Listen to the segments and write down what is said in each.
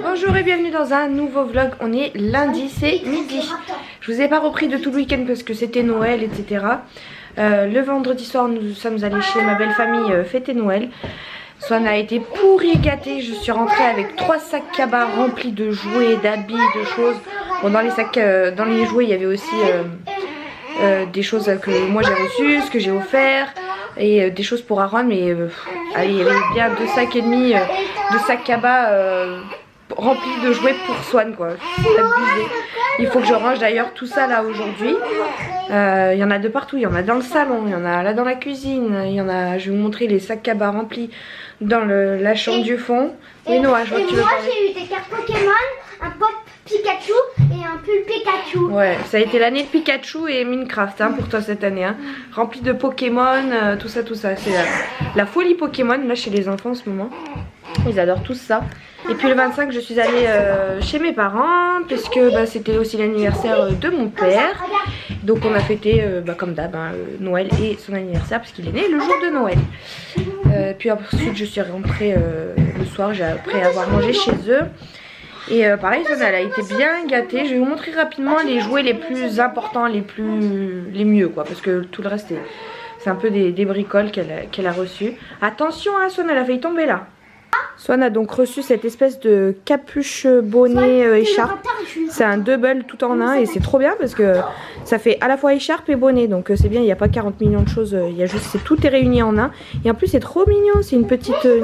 Bonjour et bienvenue dans un nouveau vlog. On est lundi, c'est midi. Je vous ai pas repris de tout le week-end parce que c'était Noël, etc. Le vendredi soir, nous sommes allés chez ma belle famille fêter Noël. Swan a été pourri gâté. Je suis rentrée avec 3 sacs cabas remplis de jouets, d'habits, de choses. Bon, dans les sacs, dans les jouets, il y avait aussi des choses que moi j'ai reçues, ce que j'ai offert. Et des choses pour Aaron, mais allez, il y avait bien 2 sacs et demi de sacs cabas remplis de jouets pour Swan, quoi. C'est abusé. Il faut que je range d'ailleurs tout ça là aujourd'hui. Il y en a de partout, il y en a dans le salon, il y en a là dans la cuisine, il y en a, je vais vous montrer les sacs cabas remplis dans la chambre du fond. Oui Noah, je vois que tu veux parler. Moi j'ai eu des cartes Pokémon, un pop Pikachu et un pull Pikachu. Ouais, ça a été l'année de Pikachu et Minecraft hein, pour toi cette année. Hein. Rempli de Pokémon, tout ça, tout ça. C'est la folie Pokémon là chez les enfants en ce moment. Ils adorent tous ça. Et puis le 25 je suis allée chez mes parents puisque c'était aussi l'anniversaire de mon père. Donc on a fêté comme d'hab Noël et son anniversaire puisqu'il est né le jour de Noël. Puis ensuite je suis rentrée le soir après avoir mangé chez eux. Et pareil, elle a été bien gâtée. Je vais vous montrer rapidement les jouets les plus importants, les mieux quoi. Parce que tout le reste c'est un peu des bricoles qu'elle a reçues. Attention hein, Swan, elle a failli tomber là. Swan a donc reçu cette espèce de capuche bonnet écharpe. C'est un double tout en un et c'est trop bien parce que ça fait à la fois écharpe et bonnet. Donc c'est bien, il n'y a pas 40 millions de choses, il y a juste, tout est réuni en un. Et en plus c'est trop mignon, c'est une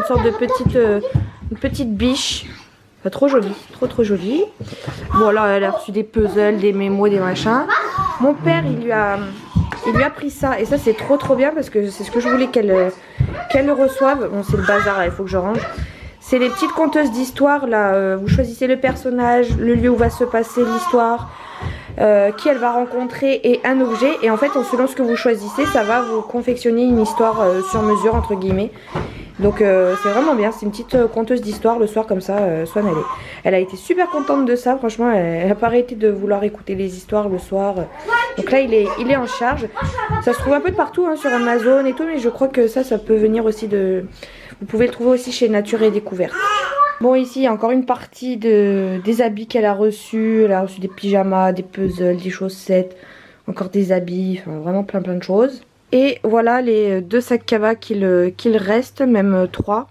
sorte de petite biche. Enfin, trop joli, trop joli. Bon là elle a reçu des puzzles, des mémos, des machins. Mon père il lui a pris ça et ça c'est trop bien parce que c'est ce que je voulais qu'elle reçoive. Bon c'est le bazar là, il faut que je range. C'est les petites conteuses d'histoire là, vous choisissez le personnage, le lieu où va se passer l'histoire, qui elle va rencontrer et un objet. Et en fait selon ce que vous choisissez ça va vous confectionner une histoire sur mesure entre guillemets. Donc c'est vraiment bien, c'est une petite conteuse d'histoire le soir comme ça. Swan elle a été super contente de ça, franchement elle n'a pas arrêté de vouloir écouter les histoires le soir. Donc là il est en charge, ça se trouve un peu de partout hein, sur Amazon et tout, mais je crois que ça peut venir aussi de... Vous pouvez le trouver aussi chez Nature et Découverte. Bon ici il y a encore une partie des habits qu'elle a reçus, elle a reçu des pyjamas, des puzzles, des chaussettes, encore des habits, enfin vraiment plein de choses. Et voilà les 2 sacs cabas qu'il reste, même 3. Vous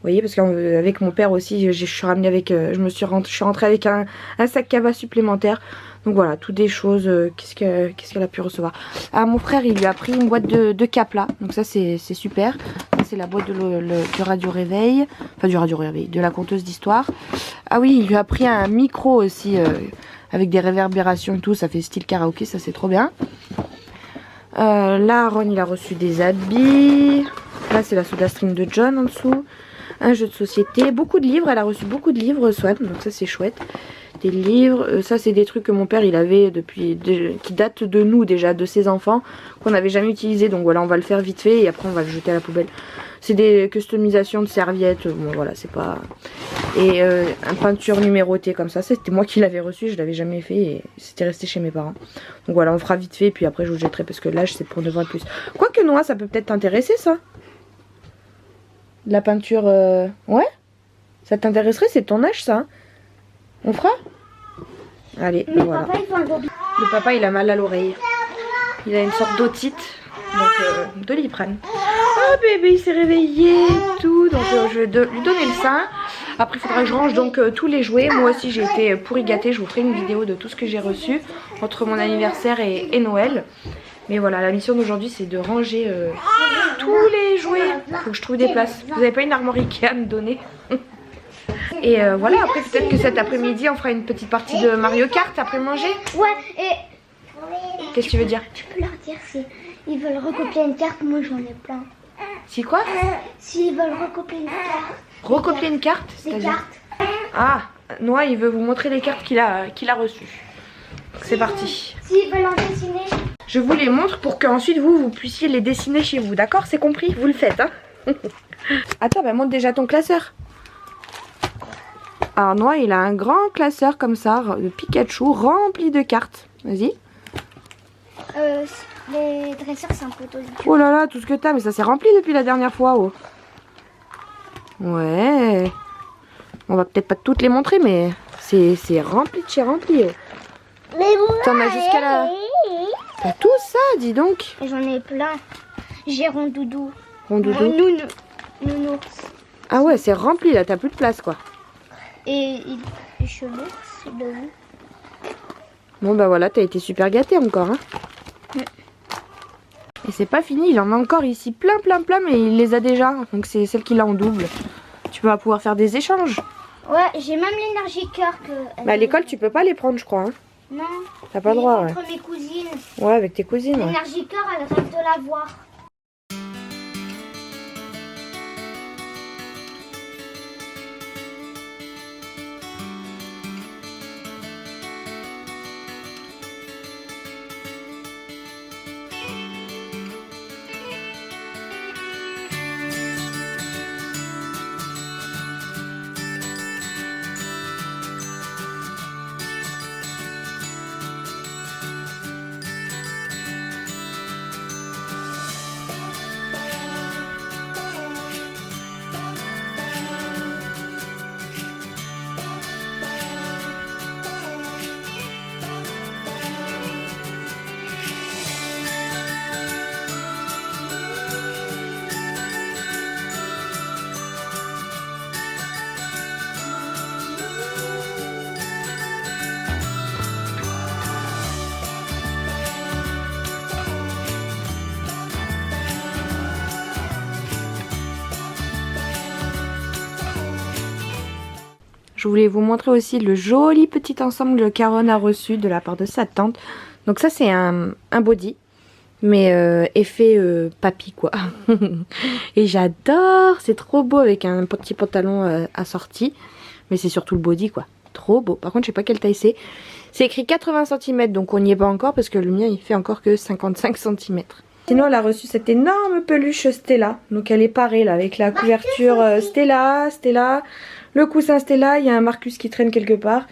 voyez, parce qu'avec mon père aussi, je suis rentrée avec un sac cabas supplémentaire. Donc voilà, toutes des choses. Qu'est-ce qu'elle a pu recevoir? Ah, mon frère, il lui a pris une boîte de Capla. Donc ça, c'est super. C'est la boîte du radio réveil. Enfin, du radio réveil, de la conteuse d'histoire. Ah oui, il lui a pris un micro aussi, avec des réverbérations et tout. Ça fait style karaoké, ça c'est trop bien. Là Aaron il a reçu des habits. Là c'est la soda stream de John en dessous. Un jeu de société, beaucoup de livres, elle a reçu beaucoup de livres Swan, donc ça c'est chouette. Des livres, ça c'est des trucs que mon père il avait qui datent de nous déjà, de ses enfants, qu'on n'avait jamais utilisé. Donc voilà, on va le faire vite fait et après on va le jeter à la poubelle. C'est des customisations de serviettes, bon voilà c'est pas... Et une peinture numérotée comme ça, c'était moi qui l'avais reçu, je l'avais jamais fait et c'était resté chez mes parents. Donc voilà, on fera vite fait et puis après je vous jetterai parce que l'âge c'est pour 9 ans et plus. Quoique Noah, ça peut peut-être t'intéresser ça. De la peinture, ouais. Ça t'intéresserait, c'est ton âge ça. Hein. On fera? Allez, Mais voilà. papa, il fait un gros... Le papa il a mal à l'oreille. Il a une sorte d'otite. Donc Doliprane. Oh bébé il s'est réveillé et tout. Donc je vais lui donner le sein. Après il faudra que je range donc tous les jouets. Moi aussi j'ai été pourri gâtée. Je vous ferai une vidéo de tout ce que j'ai reçu entre mon anniversaire et Noël. Mais voilà, la mission d'aujourd'hui c'est de ranger tous les jouets. Faut que je trouve des places. Vous avez pas une armoire Ikea à me donner? Et voilà, après peut-être que cet après-midi on fera une petite partie de Mario Kart après manger. Ouais, et... Qu'est-ce que tu veux dire? Tu peux leur dire si ils veulent recopier une carte, moi j'en ai plein. Si quoi? S'ils veulent recopier une carte. Recopier une carte? Des cartes. Ah, Noah il veut vous montrer les cartes qu'il a reçues. C'est parti. S'ils veulent en dessiner. Je vous les montre pour qu'ensuite vous puissiez les dessiner chez vous, d'accord? C'est compris? Vous le faites, hein? Attends, bah montre déjà ton classeur. Alors Noah il a un grand classeur comme ça, de Pikachu, rempli de cartes. Vas-y. Les dresseurs c'est un peu tôt. Oh là là, tout ce que t'as, mais ça s'est rempli depuis la dernière fois. Oh. Ouais. On va peut-être pas toutes les montrer, mais c'est rempli de chez rempli. Mais moi, t'en as jusqu'à la... T'as tout ça, dis donc. J'en ai plein. J'ai Rondoudou. Rondoudou. Nounours. Ah ouais, c'est rempli là, t'as plus de place quoi. Et cheveux, c'est de vous. Bon bah voilà, t'as été super gâté encore. Hein. Ouais. Et c'est pas fini, il en a encore ici plein, mais il les a déjà. Donc c'est celle qui l'a en double. Tu vas pouvoir faire des échanges. Ouais, j'ai même l'énergie cœur que... Bah à l'école, tu peux pas les prendre, je crois. Hein. Non. T'as pas le droit, ouais. Entre mes cousines. Ouais, avec tes cousines. Ouais. L'énergie cœur, elle rêve de l'avoir. Je voulais vous montrer aussi le joli petit ensemble que Caron a reçu de la part de sa tante. Donc ça c'est un body, mais effet papy quoi. Et j'adore, c'est trop beau avec un petit pantalon assorti. Mais c'est surtout le body quoi, trop beau. Par contre je sais pas quelle taille c'est. C'est écrit 80 cm donc on n'y est pas encore parce que le mien il fait encore que 55 cm. Sinon elle a reçu cette énorme peluche Stella. Donc elle est parée là avec la couverture Stella. Le coussin Stella, il y a un Marcus qui traîne quelque part.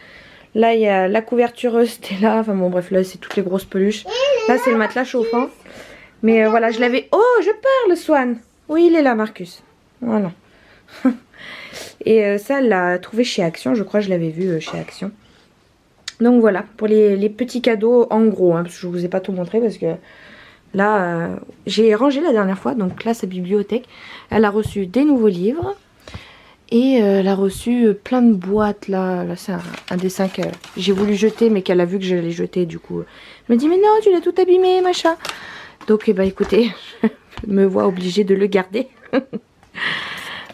Là, il y a la couverture Stella. Enfin bon, bref, là, c'est toutes les grosses peluches. Là, c'est le matelas chauffant. Mais voilà, je l'avais... Oh, je parle, Swan. Oui, il est là, Marcus. Voilà. Et ça, elle l'a trouvé chez Action. Je crois que je l'avais vu chez Action. Donc voilà, pour les petits cadeaux en gros. Hein, parce que je vous ai pas tout montré parce que... Là, j'ai rangé la dernière fois. Donc là, sa bibliothèque. Elle a reçu des nouveaux livres. Et elle a reçu plein de boîtes là c'est un dessin que j'ai voulu jeter mais qu'elle a vu que j'allais jeter du coup. Elle m'a dit mais non tu l'as tout abîmé machin. Donc bah écoutez, je me vois obligée de le garder.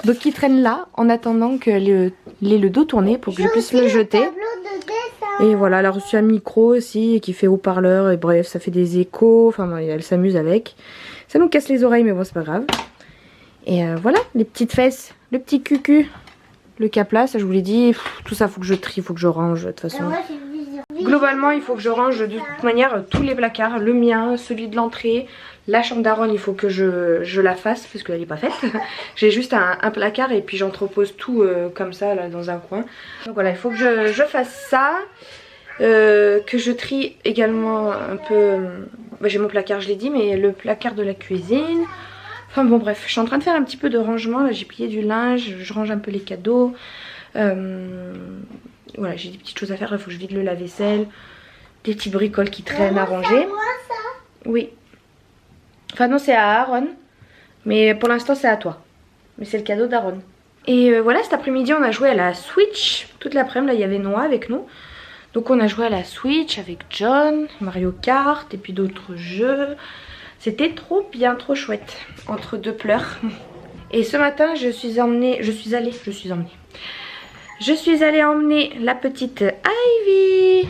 Donc il traîne là en attendant que le dos tourné pour que je puisse le jeter. Et voilà, elle a reçu un micro aussi qui fait haut-parleur et bref ça fait des échos. Enfin elle s'amuse avec. Ça nous casse les oreilles mais bon c'est pas grave. Et voilà, les petites fesses, le petit cucu, le capla, ça je vous l'ai dit, tout ça faut que je trie, faut que je range de toute façon. Globalement il faut que je range de toute manière tous les placards, le mien, celui de l'entrée, la chambre d'Aaron il faut que je la fasse parce qu'elle n'est pas faite. J'ai juste un placard et puis j'entrepose tout comme ça là dans un coin. Donc voilà, il faut que je fasse ça, que je trie également un peu, bah, j'ai mon placard je l'ai dit, mais le placard de la cuisine. Enfin bon bref, je suis en train de faire un petit peu de rangement, là j'ai plié du linge, je range un peu les cadeaux. Voilà, j'ai des petites choses à faire, il faut que je vide le lave-vaisselle. Des petits bricoles qui traînent à ranger. Moi, ça. Oui. Enfin non c'est à Aaron, mais pour l'instant c'est à toi. Mais c'est le cadeau d'Aaron. Et voilà, cet après-midi on a joué à la Switch. Toute l'après-midi là il y avait Noah avec nous. Donc on a joué à la Switch avec John, Mario Kart et puis d'autres jeux. C'était trop bien, trop chouette, entre deux pleurs. Et ce matin, je suis allée emmener la petite Ivy.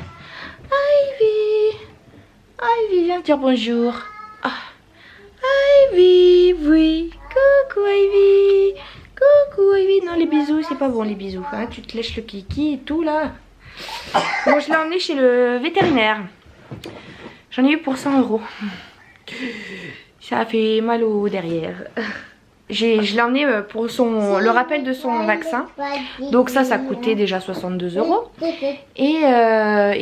Ivy, viens dire bonjour. Ah. Ivy, oui. Coucou Ivy. Coucou Ivy. Non, les bisous, c'est pas bon les bisous. Hein. Tu te lèches le kiki et tout là. Bon, je l'ai emmené chez le vétérinaire. J'en ai eu pour 100 €. Ça a fait mal au derrière. Je l'ai emmené pour le rappel de son vaccin. Donc ça coûtait déjà 62 €. Et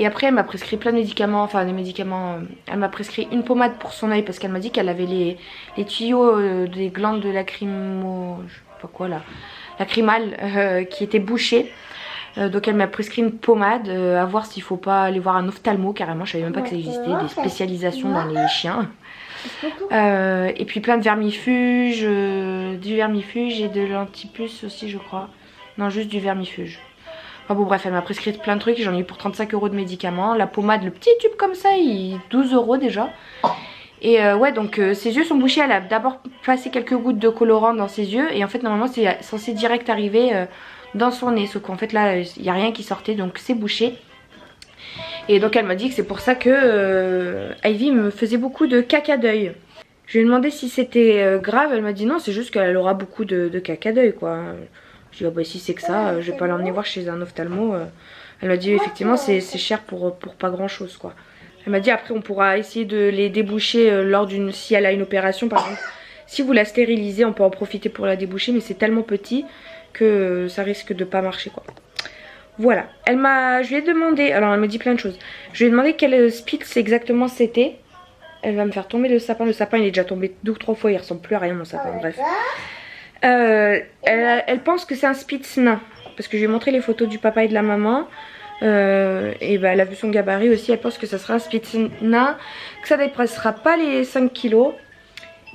après elle m'a prescrit plein de médicaments. Enfin des médicaments. Elle m'a prescrit une pommade pour son œil parce qu'elle m'a dit qu'elle avait les tuyaux des glandes de lacrymo... Je sais pas quoi là. lacrymale qui était bouchée. Donc elle m'a prescrit une pommade, à voir s'il faut pas aller voir un ophtalmo carrément, je savais même pas que ça existait, des spécialisations dans les chiens. Et puis plein de vermifuges, du vermifuge et de l'antipuce aussi je crois. Non, juste du vermifuge. Enfin bon bref, elle m'a prescrit plein de trucs, j'en ai eu pour 35 € de médicaments. La pommade, le petit tube comme ça, il 12 € déjà. Et ouais, donc ses yeux sont bouchés, elle a d'abord passé quelques gouttes de colorant dans ses yeux. Et en fait normalement c'est censé direct arriver dans son nez. Sauf qu'en fait là, il n'y a rien qui sortait, donc c'est bouché. Et donc elle m'a dit que c'est pour ça que Ivy me faisait beaucoup de caca d'œil. Je lui ai demandé si c'était grave, elle m'a dit non, c'est juste qu'elle aura beaucoup de caca d'œil quoi. Je lui ai dit oh, bah si c'est que ça, je vais pas l'emmener voir chez un ophtalmo. Elle m'a dit effectivement c'est cher pour pas grand chose quoi. Elle m'a dit après on pourra essayer de les déboucher lors d'une, si elle a une opération par exemple. Si vous la stérilisez on peut en profiter pour la déboucher, mais c'est tellement petit que ça risque de pas marcher quoi. Voilà, je lui ai demandé, alors elle me dit plein de choses. Je lui ai demandé quel Spitz exactement c'était. Elle va me faire tomber le sapin il est déjà tombé 2 ou 3 fois, il ressemble plus à rien mon sapin, bref. Elle pense que c'est un Spitz nain, parce que je lui ai montré les photos du papa et de la maman. Et bah, elle a vu son gabarit aussi, elle pense que ça sera un Spitz nain, que ça ne dépassera pas les 5 kilos.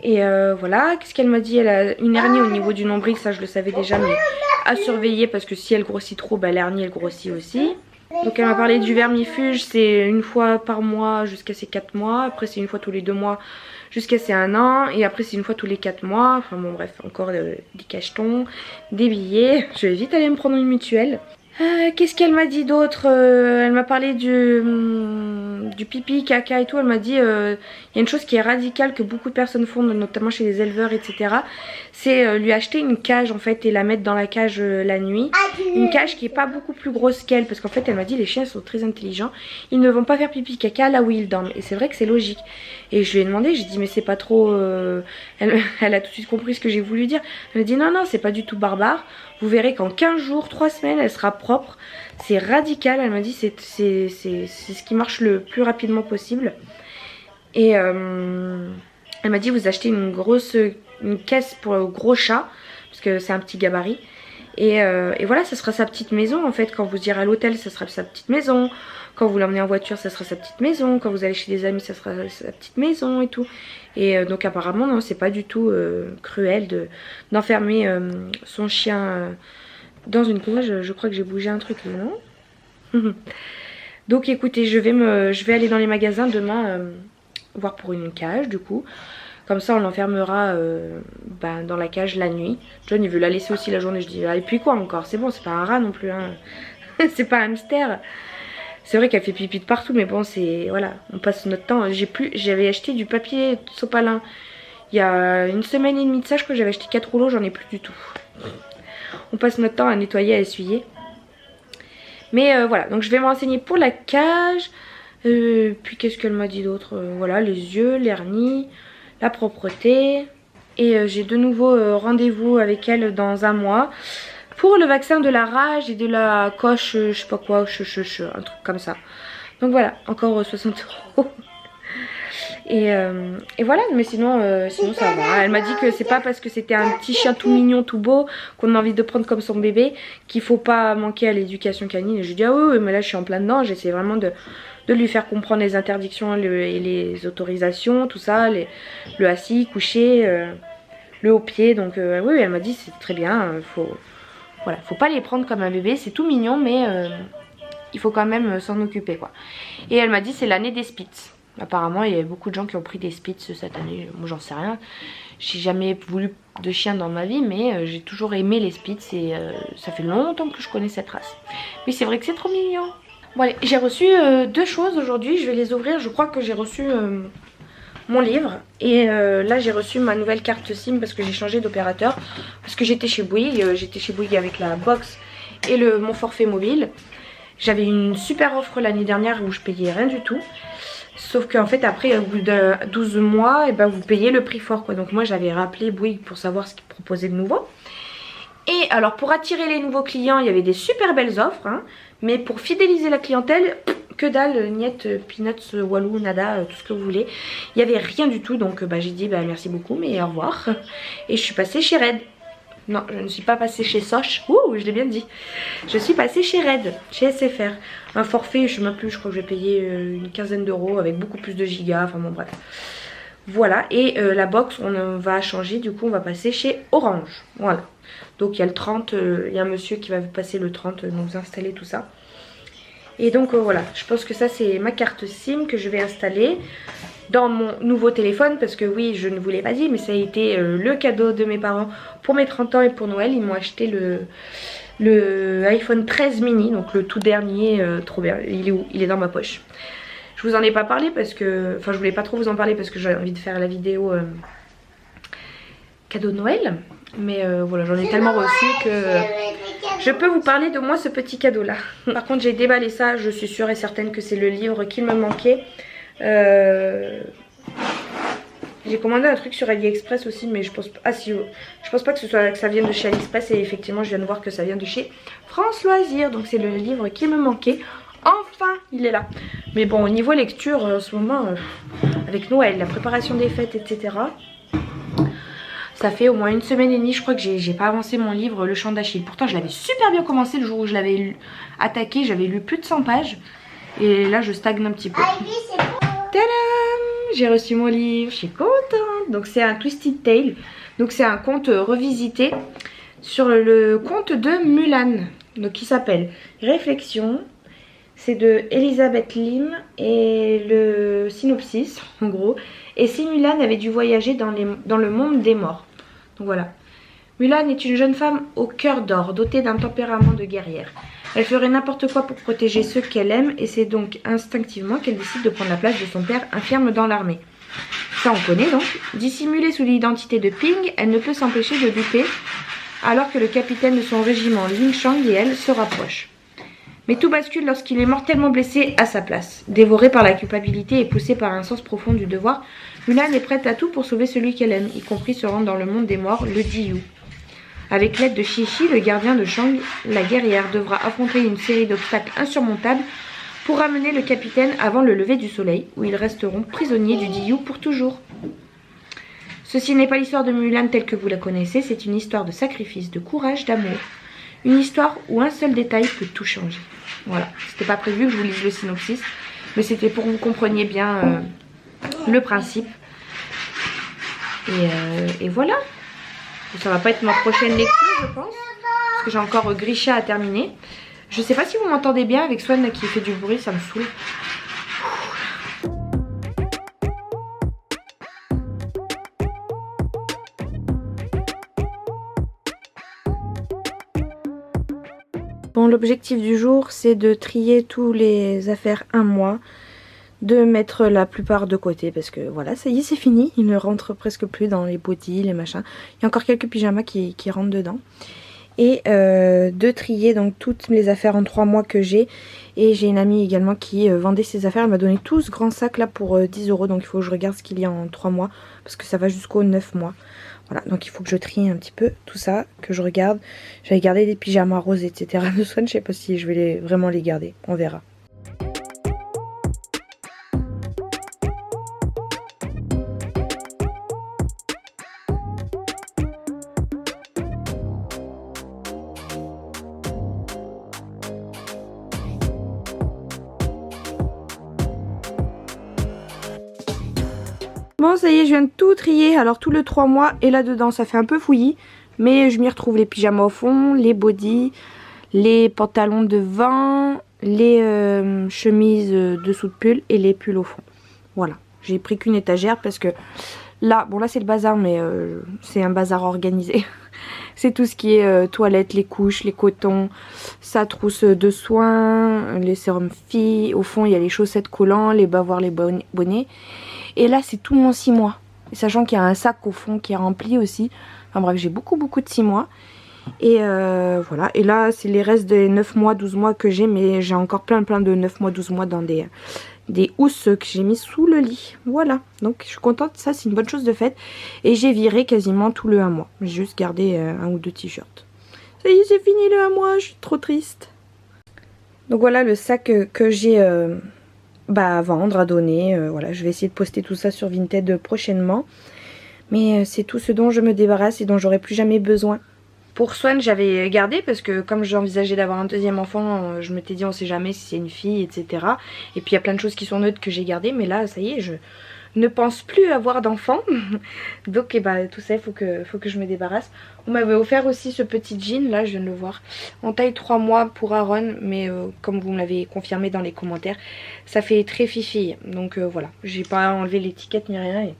Et voilà, qu'est-ce qu'elle m'a dit? Elle a une hernie au niveau du nombril, ça je le savais déjà, mais à surveiller parce que si elle grossit trop, bah, l'hernie elle grossit aussi. Donc elle m'a parlé du vermifuge, c'est une fois par mois jusqu'à ses 4 mois. Après c'est une fois tous les 2 mois jusqu'à ses 1 an. Et après c'est une fois tous les 4 mois. Enfin bon bref, encore des cachetons, des billets. Je vais vite aller me prendre une mutuelle. Qu'est-ce qu'elle m'a dit d'autre? Elle m'a parlé du pipi, caca et tout. Elle m'a dit il y a une chose qui est radicale que beaucoup de personnes font, notamment chez les éleveurs etc. C'est lui acheter une cage en fait et la mettre dans la cage la nuit. Une cage qui est pas beaucoup plus grosse qu'elle, parce qu'en fait elle m'a dit les chiens sont très intelligents, ils ne vont pas faire pipi caca là où ils dorment. Et c'est vrai que c'est logique. Et je lui ai demandé, j'ai dit mais c'est pas trop... Elle a tout de suite compris ce que j'ai voulu dire. Elle m'a dit non c'est pas du tout barbare. Vous verrez qu'en 15 jours, 3 semaines, elle sera propre. C'est radical, elle m'a dit c'est ce qui marche le plus rapidement possible. Et elle m'a dit vous achetez une caisse pour le gros chat, parce que c'est un petit gabarit. Et voilà, ça sera sa petite maison en fait. Quand vous irez à l'hôtel, ça sera sa petite maison. Quand vous l'emmenez en voiture, ça sera sa petite maison. Quand vous allez chez des amis, ça sera sa petite maison et tout. Et donc apparemment, non, c'est pas du tout cruel d'enfermer son chien dans une cage. Je crois que j'ai bougé un truc, non? Donc écoutez, je vais aller dans les magasins demain voir pour une cage du coup. Comme ça on l'enfermera dans la cage la nuit. John il veut la laisser aussi la journée. Je dis ah, et puis quoi encore? C'est bon, c'est pas un rat non plus hein. C'est pas un hamster. C'est vrai qu'elle fait pipi de partout, mais bon c'est... Voilà, on passe notre temps. J'avais acheté du papier sopalin il y a 1 semaine et demie de ça. Je crois que j'avais acheté 4 rouleaux, j'en ai plus du tout. On passe notre temps à nettoyer, à essuyer. Mais voilà, donc je vais me renseigner pour la cage. Puis qu'est-ce qu'elle m'a dit d'autre? Voilà, les yeux, l'hernie, la propreté. Et j'ai de nouveau rendez-vous avec elle dans 1 mois pour le vaccin de la rage et de la coche, je sais pas quoi, un truc comme ça. Donc voilà, encore 60 €. Et voilà, mais sinon ça va. Elle m'a dit que c'est pas parce que c'était un petit chien tout mignon, tout beau, qu'on a envie de prendre comme son bébé, qu'il faut pas manquer à l'éducation canine. Et je lui dis ah oui, mais là je suis en plein dedans, j'essaie vraiment de lui faire comprendre les interdictions et les autorisations, tout ça, le assis, couché, le haut pied. Donc oui, elle m'a dit c'est très bien, faut pas les prendre comme un bébé, c'est tout mignon, mais il faut quand même s'en occuper quoi. Et elle m'a dit c'est l'année des Spitz. Apparemment il y a beaucoup de gens qui ont pris des Spitz cette année, moi j'en sais rien. J'ai jamais voulu de chien dans ma vie, mais j'ai toujours aimé les Spitz et ça fait longtemps que je connais cette race. Mais c'est vrai que c'est trop mignon. Bon allez, j'ai reçu 2 choses aujourd'hui, je vais les ouvrir. Je crois que j'ai reçu mon livre et là j'ai reçu ma nouvelle carte SIM parce que j'ai changé d'opérateur. Parce que j'étais chez Bouygues, avec la box et mon forfait mobile. J'avais une super offre l'année dernière où je payais rien du tout. Sauf qu'en fait après au bout de 12 mois, et ben, vous payez le prix fort quoi. Donc moi j'avais rappelé Bouygues pour savoir ce qu'ils proposaient de nouveau. Et alors pour attirer les nouveaux clients, il y avait des super belles offres hein. Mais pour fidéliser la clientèle, que dalle, niette, peanuts, walou, nada, tout ce que vous voulez. Il n'y avait rien du tout, donc j'ai dit merci beaucoup mais au revoir. Et je suis passée chez Red. Non, je ne suis pas passée chez Soch. Ouh, je l'ai bien dit. Je suis passée chez Red, chez SFR. Un forfait, je ne sais même plus, je crois que je vais payer une quinzaine d'euros avec beaucoup plus de gigas. Enfin bon, bref. Voilà, et la box, on va changer. Du coup, on va passer chez Orange. Voilà. Donc, il y a le 30, il y a un monsieur qui va passer le 30, nous installer tout ça. Et donc, voilà. Je pense que ça, c'est ma carte SIM que je vais installer dans mon nouveau téléphone, parce que oui, je ne vous l'ai pas dit, mais ça a été le cadeau de mes parents pour mes 30 ans et pour Noël. Ils m'ont acheté le iPhone 13 mini, donc le tout dernier, trop bien. Il est où? Il est dans ma poche. Je vous en ai pas parlé parce que, enfin je voulais pas trop vous en parler parce que j'avais envie de faire la vidéo cadeau de Noël, mais voilà, j'en ai tellement reçu que je peux vous parler de moi ce petit cadeau là. Par contre j'ai déballé ça, je suis sûre et certaine que c'est le livre qu'il me manquait. J'ai commandé un truc sur AliExpress aussi, mais je pense pas, je pense pas que ça vienne de chez AliExpress, et effectivement je viens de voir que ça vient de chez France Loisirs, donc c'est le livre qui me manquait. Enfin il est là. Mais bon, au niveau lecture en ce moment, avec Noël, la préparation des fêtes, etc., ça fait au moins une semaine et demie, je crois que j'ai pas avancé mon livre Le Chant d'Achille. Pourtant je l'avais super bien commencé le jour où je l'avais attaqué, j'avais lu plus de 100 pages. Et là je stagne un petit peu. Tadam! J'ai reçu mon livre, je suis contente. Donc c'est un Twisted Tale. Donc c'est un conte revisité sur le conte de Mulan. Donc qui s'appelle Réflexion. C'est de Elisabeth Lim et le synopsis en gros. Et si Mulan avait dû voyager dans le monde des morts. Donc voilà. Mulan est une jeune femme au cœur d'or, dotée d'un tempérament de guerrière. Elle ferait n'importe quoi pour protéger ceux qu'elle aime, et c'est donc instinctivement qu'elle décide de prendre la place de son père infirme dans l'armée. Ça on connaît donc. Dissimulée sous l'identité de Ping, elle ne peut s'empêcher de douter alors que le capitaine de son régiment, Ling Shang, et elle se rapprochent. Mais tout bascule lorsqu'il est mortellement blessé à sa place. Dévoré par la culpabilité et poussé par un sens profond du devoir, Mulan est prête à tout pour sauver celui qu'elle aime, y compris se rendre dans le monde des morts, le Diyu. Avec l'aide de Shishi, le gardien de Shang, la guerrière devra affronter une série d'obstacles insurmontables pour ramener le capitaine avant le lever du soleil, où ils resteront prisonniers du Diyu pour toujours. Ceci n'est pas l'histoire de Mulan telle que vous la connaissez, c'est une histoire de sacrifice, de courage, d'amour. Une histoire où un seul détail peut tout changer. Voilà, c'était pas prévu que je vous lise le synopsis, mais c'était pour que vous compreniez bien le principe. Et voilà. Ça va pas être ma prochaine lecture, je pense, parce que j'ai encore Grisha à terminer. Je sais pas si vous m'entendez bien avec Swan qui fait du bruit, ça me saoule. Bon, l'objectif du jour, c'est de trier tous les affaires un mois, de mettre la plupart de côté, parce que voilà, ça y est, c'est fini. Il ne rentre presque plus dans les bodys, les machins. Il y a encore quelques pyjamas qui rentrent dedans. Et de trier donc toutes les affaires en 3 mois que j'ai. Et j'ai une amie également qui vendait ses affaires. Elle m'a donné tout ce grand sac là pour 10 €. Donc il faut que je regarde ce qu'il y a en 3 mois, parce que ça va jusqu'aux 9 mois. Voilà, donc il faut que je trie un petit peu tout ça, que je regarde. J'avais gardé des pyjamas roses, etc. de Swan. Je sais pas si je vais vraiment les garder. On verra. Bon, ça y est, je viens de tout trier. Alors tout le 3 mois est là-dedans, ça fait un peu fouillis. Mais je m'y retrouve les pyjamas au fond, les bodys, les pantalons de vent, les chemises dessous de pull et les pulls au fond. Voilà, j'ai pris qu'une étagère parce que là, bon là c'est le bazar, mais c'est un bazar organisé. C'est tout ce qui est toilette, les couches, les cotons, sa trousse de soins, les sérums filles. Au fond, il y a les chaussettes collants, les bavoirs, les bonnets. Et là, c'est tout mon 6 mois. Et sachant qu'il y a un sac au fond qui est rempli aussi. Enfin bref, j'ai beaucoup de 6 mois. Et voilà. Et là, c'est les restes des 9 mois, 12 mois que j'ai. Mais j'ai encore plein de 9 mois, 12 mois dans des housses que j'ai mis sous le lit. Voilà. Donc je suis contente. Ça, c'est une bonne chose de faite. Et j'ai viré quasiment tout le 1 mois. J'ai juste gardé 1 ou 2 t-shirts. Ça y est, c'est fini le 1 mois. Je suis trop triste. Donc voilà le sac que j'ai... à vendre, à donner, voilà, je vais essayer de poster tout ça sur Vinted prochainement, mais c'est tout ce dont je me débarrasse et dont j'aurai plus jamais besoin. Pour Swan j'avais gardé parce que comme j'envisageais d'avoir un deuxième enfant, je m'étais dit on sait jamais si c'est une fille, etc. Et puis il y a plein de choses qui sont neutres que j'ai gardées, mais là ça y est, je ne pense plus avoir d'enfant. Donc tout ça il faut que je me débarrasse. On m'avait offert aussi ce petit jean, là je viens de le voir, en taille 3 mois pour Aaron, mais comme vous me l'avez confirmé dans les commentaires, ça fait très fifi. Donc voilà, j'ai pas enlevé l'étiquette ni rien et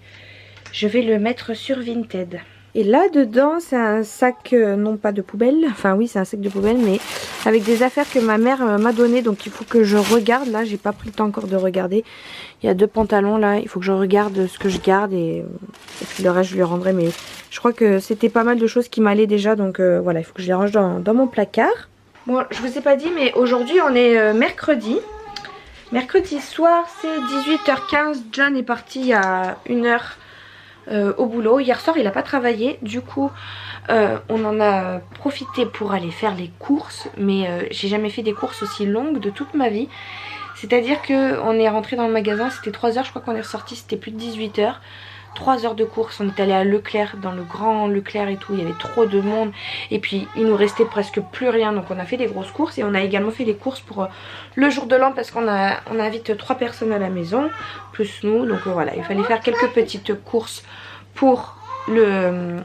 je vais le mettre sur Vinted. Et là dedans c'est un sac, non pas de poubelle, enfin oui c'est un sac de poubelle, mais avec des affaires que ma mère m'a donné, donc il faut que je regarde. Là j'ai pas pris le temps encore de regarder. Il y a 2 pantalons là, il faut que je regarde ce que je garde et puis le reste je lui rendrai, mais je crois que c'était pas mal de choses qui m'allaient déjà, donc voilà, il faut que je les range dans mon placard. Bon, je vous ai pas dit, mais aujourd'hui on est mercredi. Mercredi soir c'est 18h15, John est parti il y a 1h au boulot. Hier soir il n'a pas travaillé, du coup on en a profité pour aller faire les courses, mais j'ai jamais fait des courses aussi longues de toute ma vie. C'est à dire qu'on est rentré dans le magasin, c'était 3 heures, je crois qu'on est ressorti, c'était plus de 18 h. 3 heures de course, on est allé à Leclerc, dans le grand Leclerc et tout, il y avait trop de monde et puis il nous restait presque plus rien, donc on a fait des grosses courses et on a également fait les courses pour le jour de l'an parce qu'on invite 3 personnes à la maison plus nous, donc voilà, il fallait faire quelques petites courses pour le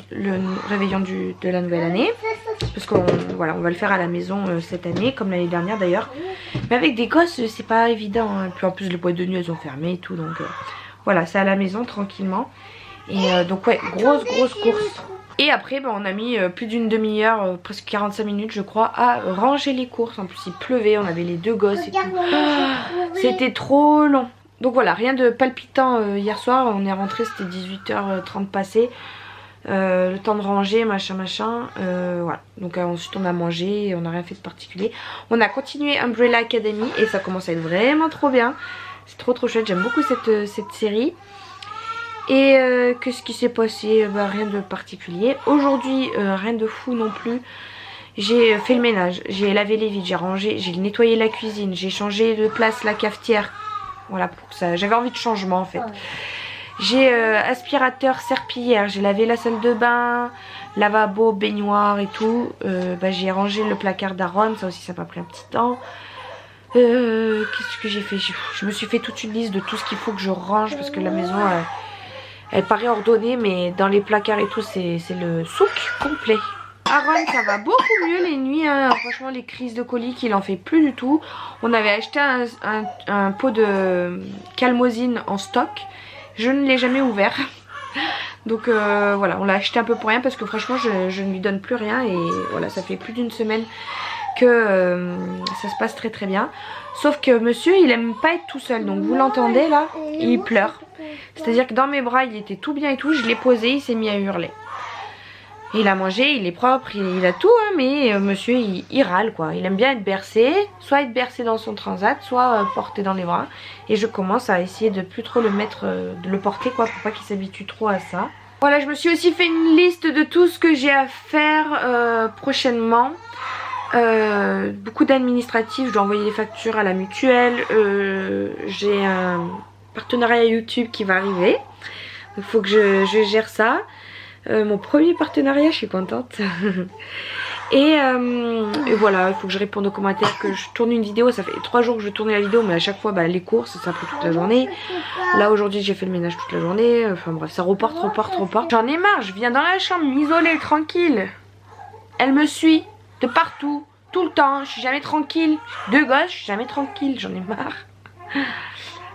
réveillon de la nouvelle année, parce qu'on voilà, on va le faire à la maison cette année comme l'année dernière d'ailleurs, mais avec des gosses c'est pas évident, hein. Puis en plus les boîtes de nuit elles ont fermé et tout, donc voilà, c'est à la maison tranquillement. Et donc ouais, grosse course. Et après on a mis plus d'une demi-heure, presque 45 minutes je crois, à ranger les courses. En plus il pleuvait, on avait les 2 gosses et tout. C'était trop long. Donc voilà, rien de palpitant hier soir, on est rentré, c'était 18h30 passé. Le temps de ranger, machin. Voilà, donc ensuite on a mangé et on n'a rien fait de particulier. On a continué Umbrella Academy et ça commence à être vraiment trop bien. C'est trop chouette, j'aime beaucoup cette série. Et qu'est-ce qui s'est passé? Rien de particulier. Aujourd'hui, rien de fou non plus. J'ai fait le ménage, j'ai lavé les vides, j'ai rangé, j'ai nettoyé la cuisine, j'ai changé de place la cafetière. Voilà, pour ça, j'avais envie de changement en fait. J'ai aspirateur serpillière, j'ai lavé la salle de bain, lavabo, baignoire et tout. J'ai rangé le placard d'Aaron, ça aussi ça m'a pris un petit temps. Qu'est-ce que j'ai fait? Je me suis fait toute une liste de tout ce qu'il faut que je range parce que la maison elle paraît ordonnée, mais dans les placards et tout c'est le souk complet. Aaron ça va beaucoup mieux les nuits, hein. Franchement les crises de coliques il en fait plus du tout. On avait acheté un pot de calmosine en stock, je ne l'ai jamais ouvert. Donc voilà, on l'a acheté un peu pour rien parce que franchement je ne lui donne plus rien et voilà, ça fait plus d'une semaine que ça se passe très bien. Sauf que monsieur il aime pas être tout seul, donc vous l'entendez là, il pleure. C'est à dire que dans mes bras il était tout bien et tout, je l'ai posé, il s'est mis à hurler. Il a mangé, il est propre, il a tout, hein, mais monsieur il râle quoi. Il aime bien être bercé, soit être bercé dans son transat, soit porté dans les bras. Et je commence à essayer de plus trop le mettre, de le porter quoi, pour pas qu'il s'habitue trop à ça. Voilà, je me suis aussi fait une liste de tout ce que j'ai à faire prochainement. Beaucoup d'administratifs, je dois envoyer les factures à la mutuelle, j'ai un partenariat YouTube qui va arriver, il faut que je gère ça, mon premier partenariat, je suis contente. Et voilà, il faut que je réponde aux commentaires, que je tourne une vidéo. Ça fait 3 jours que je tourne la vidéo, mais à chaque fois les courses ça prend toute la journée. Là aujourd'hui j'ai fait le ménage toute la journée, enfin bref ça reporte. J'en ai marre, je viens dans la chambre m'isoler tranquille, elle me suit de partout, tout le temps, je suis jamais tranquille. 2 gosses, je suis jamais tranquille, j'en ai marre.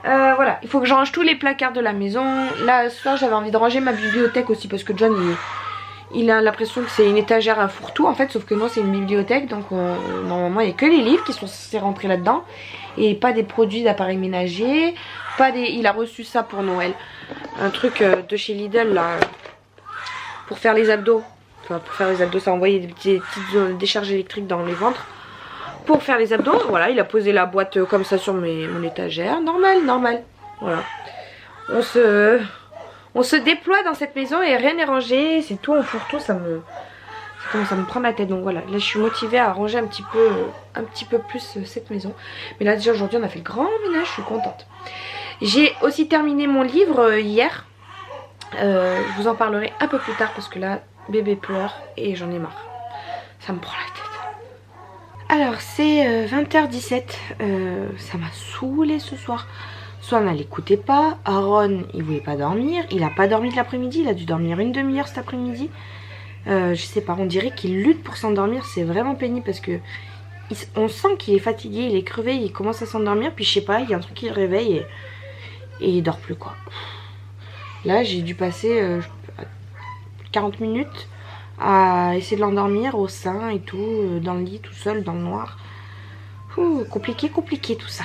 Voilà, il faut que je range tous les placards de la maison. Là ce soir j'avais envie de ranger ma bibliothèque aussi parce que John il a l'impression que c'est une étagère à fourre-tout en fait, sauf que non c'est une bibliothèque, donc normalement il n'y a que les livres qui sont censés rentrer là-dedans et pas des produits d'appareil ménager, il a reçu ça pour Noël, un truc de chez Lidl là pour faire les abdos. Enfin, pour faire les abdos, ça a envoyé des petites décharges électriques dans les ventres. Pour faire les abdos, voilà, il a posé la boîte comme ça sur mon étagère. Normal. Voilà. On se déploie dans cette maison et rien n'est rangé. C'est tout en fourre-tout, ça commence à me prendre la tête. Donc voilà, là je suis motivée à ranger un petit peu plus cette maison. Mais là déjà aujourd'hui on a fait le grand ménage, je suis contente. J'ai aussi terminé mon livre hier. Je vous en parlerai un peu plus tard parce que là bébé pleure et j'en ai marre. Ça me prend la tête. Alors c'est 20h17, ça m'a saoulé ce soir. Swan elle n'écoutait pas, Aaron il voulait pas dormir, il a pas dormi de l'après-midi, il a dû dormir une demi-heure cet après-midi. Je sais pas, on dirait qu'il lutte pour s'endormir, c'est vraiment pénible parce que on sent qu'il est fatigué, il est crevé, il commence à s'endormir, puis je sais pas, il y a un truc qui le réveille et il dort plus quoi. Là j'ai dû passer 40 minutes à essayer de l'endormir au sein et tout, dans le lit tout seul, dans le noir. Compliqué tout ça.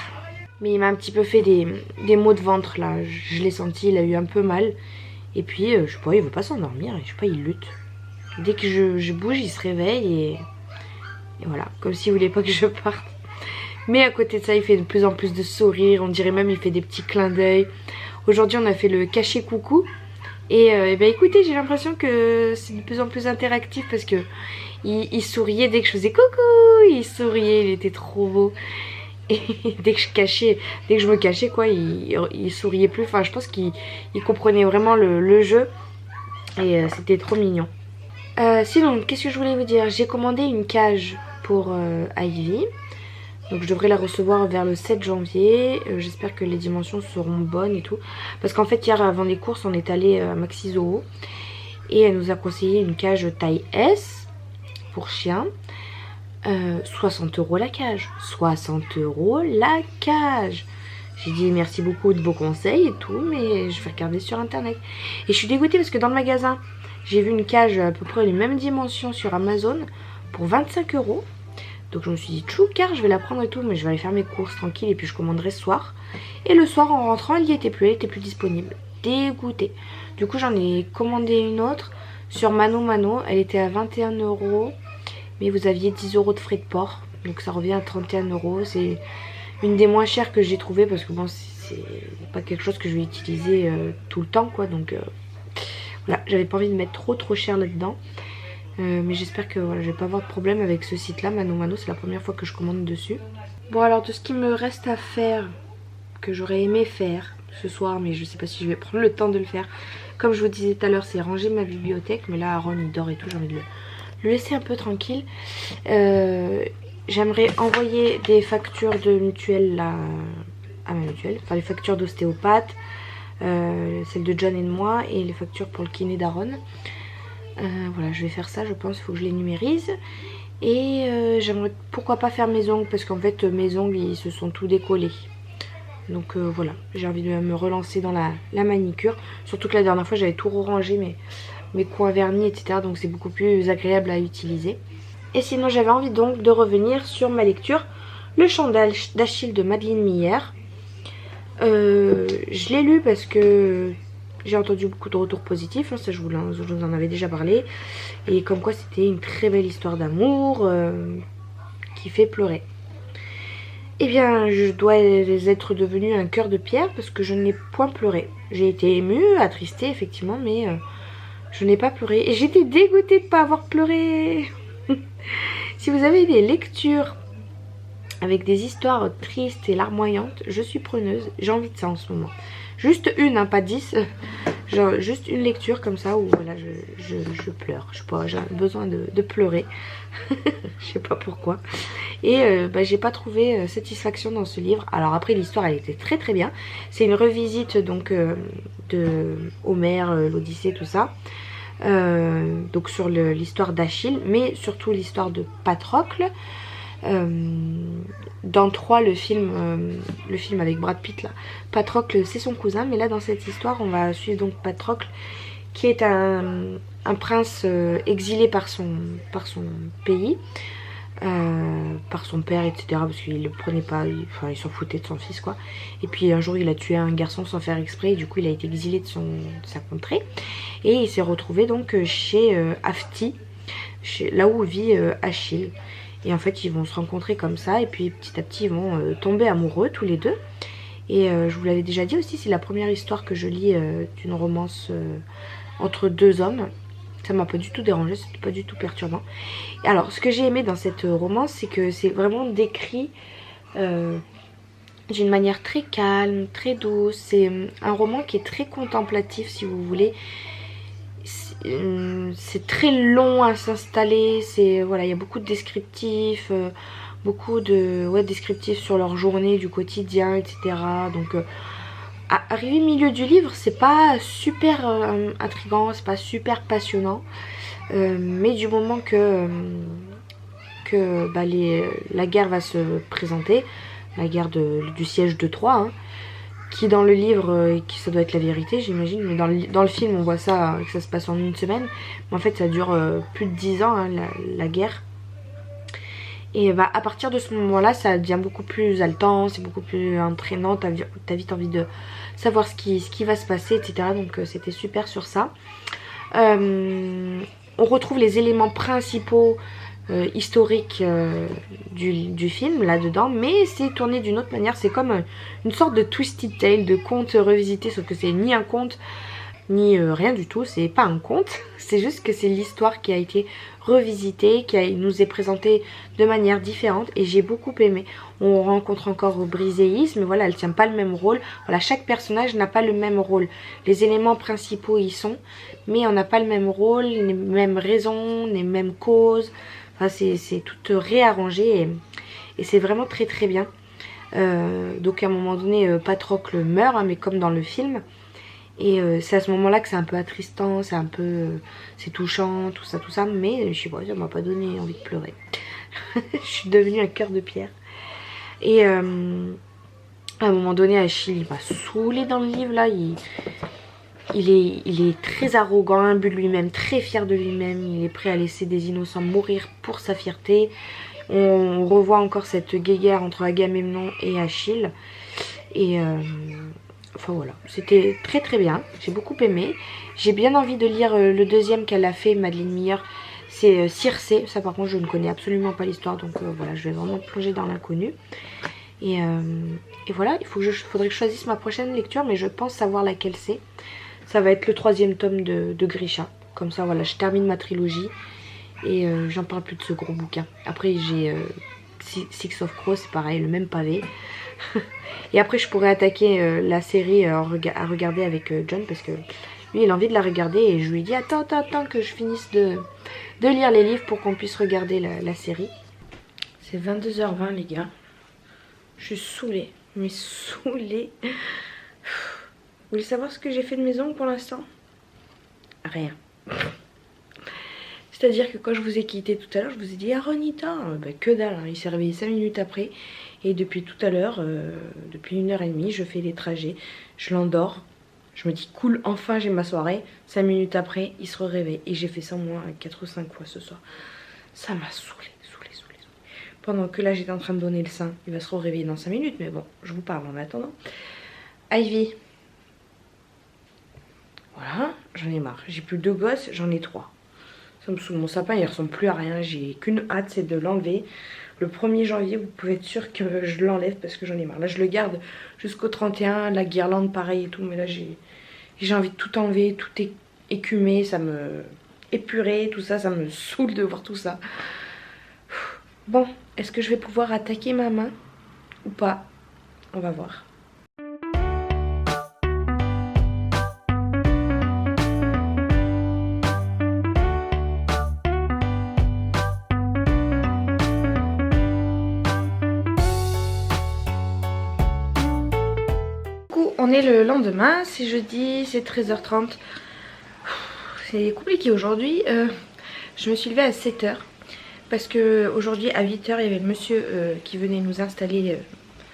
Mais il m'a un petit peu fait des maux de ventre là, je l'ai senti, il a eu un peu mal. Et puis je sais pas, il veut pas s'endormir, je sais pas, il lutte. Dès que je bouge, il se réveille et voilà, comme s'il voulait pas que je parte. Mais à côté de ça, il fait de plus en plus de sourires, on dirait même il fait des petits clins d'œil. Aujourd'hui on a fait le cachet coucou. Et ben écoutez, j'ai l'impression que c'est de plus en plus interactif parce que il souriait dès que je faisais coucou, il souriait, il était trop beau. Et dès que je me cachais quoi, il souriait plus. Enfin, je pense qu'il comprenait vraiment le jeu et c'était trop mignon. Sinon, qu'est-ce que je voulais vous dire? J'ai commandé une cage pour Ivy. Donc je devrais la recevoir vers le 7 janvier. J'espère que les dimensions seront bonnes et tout. Parce qu'en fait hier avant les courses on est allé à Maxi Zoo. Et elle nous a conseillé une cage taille S pour chien. 60 € la cage. 60 € la cage. J'ai dit merci beaucoup de vos conseils et tout. Mais je vais regarder sur internet. Et je suis dégoûtée parce que dans le magasin j'ai vu une cage à peu près les mêmes dimensions sur Amazon pour 25 €. Donc je me suis dit tchoucar, je vais la prendre et tout, mais je vais aller faire mes courses tranquille et puis je commanderai ce soir. Et le soir en rentrant elle n'y était plus, elle était plus disponible. Dégoûtée. Du coup j'en ai commandé une autre sur Mano, elle était à 21 €. Mais vous aviez 10 € de frais de port. Donc ça revient à 31 €. C'est une des moins chères que j'ai trouvées parce que bon c'est pas quelque chose que je vais utiliser tout le temps quoi. Donc voilà, j'avais pas envie de mettre trop cher là-dedans. Mais j'espère que voilà, je vais pas avoir de problème avec ce site là, Mano, c'est la première fois que je commande dessus. Bon alors de ce qui me reste à faire, que j'aurais aimé faire ce soir, mais je sais pas si je vais prendre le temps de le faire. Comme je vous disais tout à l'heure, c'est ranger ma bibliothèque, mais là Aaron il dort et tout, j'ai envie de le laisser un peu tranquille. J'aimerais envoyer des factures de mutuelle là, à ma mutuelle, enfin les factures d'ostéopathe, celles de John et de moi, et les factures pour le kiné d'Aaron. Voilà, je vais faire ça, je pense, il faut que je les numérise. Et j'aimerais pourquoi pas faire mes ongles, parce qu'en fait mes ongles ils se sont tout décollés. Donc voilà, j'ai envie de me relancer dans la manicure. Surtout que la dernière fois j'avais tout rangé, mes coins vernis, etc. Donc c'est beaucoup plus agréable à utiliser. Et sinon j'avais envie donc de revenir sur ma lecture, Le Chant d'Achille de Madeleine Miller. Je l'ai lu parce que j'ai entendu beaucoup de retours positifs, hein, ça je vous en avais déjà parlé. Et comme quoi c'était une très belle histoire d'amour qui fait pleurer. Eh bien je dois être devenue un cœur de pierre parce que je n'ai point pleuré. J'ai été émue, attristée effectivement, mais je n'ai pas pleuré. Et j'étais dégoûtée de ne pas avoir pleuré. Si vous avez des lectures avec des histoires tristes et larmoyantes, je suis preneuse. J'ai envie de ça en ce moment. Juste une, hein, pas 10. Genre juste une lecture comme ça où voilà, je pleure. Je sais pas, j'ai besoin de pleurer. Je sais pas pourquoi. Et j'ai pas trouvé satisfaction dans ce livre. Alors après l'histoire elle était très bien. C'est une revisite donc de Homère, l'Odyssée, tout ça. Donc sur l'histoire d'Achille, mais surtout l'histoire de Patrocle. Dans 3 le film avec Brad Pitt là, Patrocle c'est son cousin, mais là dans cette histoire on va suivre donc Patrocle qui est un prince exilé par son pays, par son père, etc. parce qu'il le prenait pas, il s'en foutait de son fils quoi. Et puis un jour il a tué un garçon sans faire exprès, et du coup il a été exilé de sa contrée et il s'est retrouvé donc chez Afti, là où vit Achille. Et en fait ils vont se rencontrer comme ça et puis petit à petit ils vont tomber amoureux tous les deux. Et je vous l'avais déjà dit aussi, c'est la première histoire que je lis d'une romance entre 2 hommes. Ça m'a pas du tout dérangé, c'était pas du tout perturbant. Et alors ce que j'ai aimé dans cette romance, c'est que c'est vraiment décrit d'une manière très calme, très douce. C'est un roman qui est très contemplatif si vous voulez. c'est très long à s'installer. Voilà, il y a beaucoup de descriptifs, beaucoup de descriptifs sur leur journée, du quotidien, etc. Donc arrivé au milieu du livre, c'est pas super intriguant, c'est pas super passionnant, mais du moment que la guerre va se présenter, la guerre du siège de Troie, hein, qui dans le livre, ça doit être la vérité j'imagine, mais dans le film on voit ça, que ça se passe en une semaine, mais en fait ça dure plus de 10 ans, hein, la guerre. Et à partir de ce moment là ça devient beaucoup plus haletant, c'est beaucoup plus entraînant, t'as vite envie de savoir ce qui va se passer, etc. Donc c'était super sur ça. On retrouve les éléments principaux historique du film là-dedans, mais c'est tourné d'une autre manière. C'est comme une sorte de twisted tale, de conte revisité, sauf que c'est ni un conte ni rien du tout, c'est pas un conte, c'est juste que c'est l'histoire qui a été revisitée, nous est présentée de manière différente, et j'ai beaucoup aimé. On rencontre encore Briseis, mais voilà, elle tient pas le même rôle. Voilà, chaque personnage n'a pas le même rôle. Les éléments principaux y sont, mais on n'a pas le même rôle, les mêmes raisons, les mêmes causes. Enfin, c'est tout réarrangé et c'est vraiment très très bien. Donc à un moment donné, Patrocle meurt, hein, mais comme dans le film. Et c'est à ce moment-là que c'est un peu attristant, c'est touchant, tout ça. Mais je sais pas, ça m'a pas donné envie de pleurer. Je suis devenue un cœur de pierre. Et à un moment donné, Achille, il m'a saoulé dans le livre là. Il est très arrogant, imbu de lui-même, très fier de lui-même. Il est prêt à laisser des innocents mourir pour sa fierté. On revoit encore cette guéguerre entre Agamemnon et Achille. Et enfin voilà, c'était très très bien. J'ai beaucoup aimé. J'ai bien envie de lire le deuxième qu'elle a fait, Madeleine Miller. C'est Circé. Ça par contre je ne connais absolument pas l'histoire. Donc voilà, je vais vraiment plonger dans l'inconnu. Et voilà, faudrait que je choisisse ma prochaine lecture. Mais je pense savoir laquelle c'est. Ça va être le 3e tome de Grisha. Comme ça, voilà, je termine ma trilogie. Et j'en parle plus de ce gros bouquin. Après, j'ai Six of Crows, c'est pareil, le même pavé. Et après, je pourrais attaquer la série à regarder avec John. Parce que lui, il a envie de la regarder. Et je lui ai dit, attends que je finisse de lire les livres pour qu'on puisse regarder la série. C'est 22h20, les gars. Je suis saoulée. Mais saoulée. Vous voulez savoir ce que j'ai fait de mes ongles pour l'instant? Rien. C'est-à-dire que quand je vous ai quitté tout à l'heure, je vous ai dit ah Ronita, bah, que dalle, hein. Il s'est réveillé 5 minutes après. Et depuis tout à l'heure, depuis 1h30, je fais des trajets. Je l'endors. Je me dis cool, enfin j'ai ma soirée. 5 minutes après, il se réveille. Et j'ai fait ça au moins 4 ou 5 fois ce soir. Ça m'a saoulée. Pendant que là j'étais en train de donner le sein. Il va se réveiller dans 5 minutes. Mais bon, je vous parle en attendant. Ivy. Voilà, j'en ai marre. J'ai plus 2 gosses, j'en ai 3. Ça me saoule. Mon sapin, il ressemble plus à rien. J'ai qu'une hâte, c'est de l'enlever. Le 1er janvier, vous pouvez être sûr que je l'enlève parce que j'en ai marre. Là, je le garde jusqu'au 31. La guirlande, pareil et tout. Mais là, j'ai envie de tout enlever. Tout est écumé. Ça me... épuré, tout ça. Ça me saoule de voir tout ça. Bon, est-ce que je vais pouvoir attaquer ma main ou pas? On va voir. On est le lendemain, c'est jeudi, c'est 13h30. C'est compliqué aujourd'hui. Je me suis levée à 7h. Parce que aujourd'hui à 8h, il y avait le monsieur qui venait nous installer,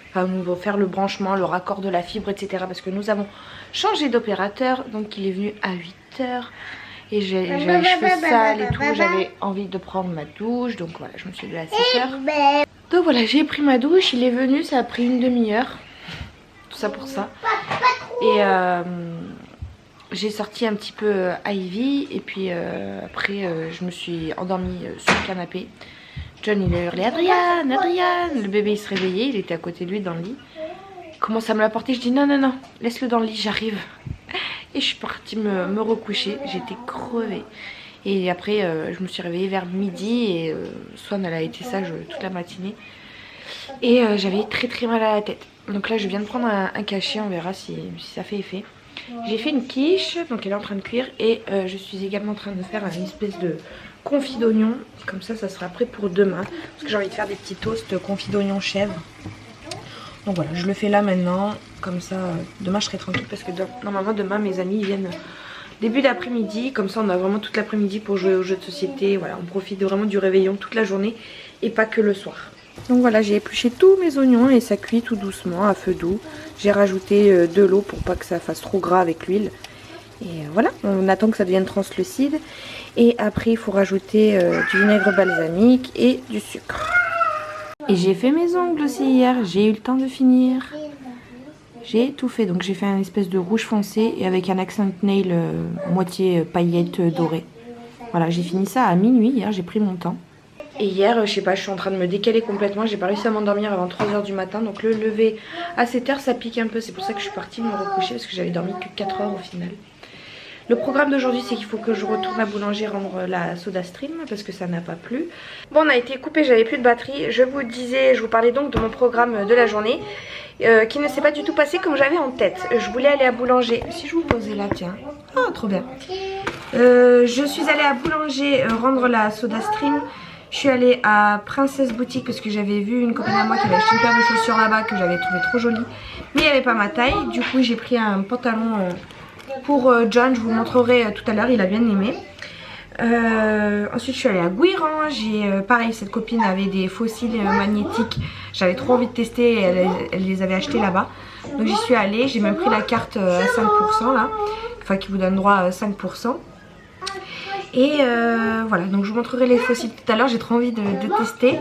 enfin nous faire le branchement, le raccord de la fibre, etc. Parce que nous avons changé d'opérateur. Donc il est venu à 8h. Et j'avais les cheveux sales et tout. J'avais envie de prendre ma douche. Donc voilà, je me suis levée à 7h. Donc voilà, j'ai pris ma douche. Il est venu, ça a pris une demi-heure. Tout ça pour ça. Et j'ai sorti un petit peu Ivy. Et puis après je me suis endormie sur le canapé. John il a hurlé Adriane, Adriane. Le bébé il se réveillait, il était à côté de lui dans le lit. Il commence à me l'apporter, je dis non, laisse-le dans le lit, j'arrive. Et je suis partie me recoucher, j'étais crevée. Et après je me suis réveillée vers midi. Et Swan elle a été sage toute la matinée. Et j'avais très mal à la tête. Donc là je viens de prendre un cachet, on verra si ça fait effet. J'ai fait une quiche, donc elle est en train de cuire. Et je suis également en train de faire une espèce de confit d'oignon. Comme ça sera prêt pour demain. Parce que j'ai envie de faire des petits toasts confit d'oignon chèvre. Donc voilà, je le fais là maintenant. Comme ça, demain je serai tranquille. Parce que normalement demain mes amis viennent début d'après-midi. Comme ça on a vraiment toute l'après-midi pour jouer aux jeux de société. Voilà, on profite vraiment du réveillon toute la journée. Et pas que le soir. Donc voilà, j'ai épluché tous mes oignons et ça cuit tout doucement à feu doux. J'ai rajouté de l'eau pour pas que ça fasse trop gras avec l'huile. Et voilà, on attend que ça devienne translucide. Et après il faut rajouter du vinaigre balsamique et du sucre. Et j'ai fait mes ongles aussi hier, j'ai eu le temps de finir. J'ai tout fait, donc j'ai fait un espèce de rouge foncé et avec un accent nail moitié paillettes dorées. Voilà, j'ai fini ça à minuit hier, j'ai pris mon temps. Et hier, je sais pas, je suis en train de me décaler complètement. J'ai pas réussi à m'endormir avant 3 h du matin. Donc le lever à 7 h, ça pique un peu. C'est pour ça que je suis partie me recoucher parce que j'avais dormi que 4 heures au final. Le programme d'aujourd'hui, c'est qu'il faut que je retourne à Boulanger rendre la Soda Stream parce que ça n'a pas plu. Bon, on a été coupé, j'avais plus de batterie. Je vous parlais donc de mon programme de la journée qui ne s'est pas du tout passé comme j'avais en tête. Je voulais aller à Boulanger. Si je vous posais là, tiens. Oh, trop bien. Je suis allée à Boulanger rendre la Soda Stream. Je suis allée à Princesse Boutique parce que j'avais vu une copine à moi qui avait acheté une paire de chaussures là-bas que j'avais trouvé trop jolie. Mais il n'y avait pas ma taille. Du coup, j'ai pris un pantalon pour John. Je vous montrerai tout à l'heure. Il a bien aimé. Ensuite, je suis allée à Guiran. Pareil, cette copine avait des fossiles magnétiques. J'avais trop envie de tester et elle les avait achetés là-bas. Donc j'y suis allée. J'ai même pris la carte à 5% là. Enfin, qui vous donne droit à 5%. Et voilà, donc je vous montrerai les fossiles tout à l'heure, j'ai trop envie de tester.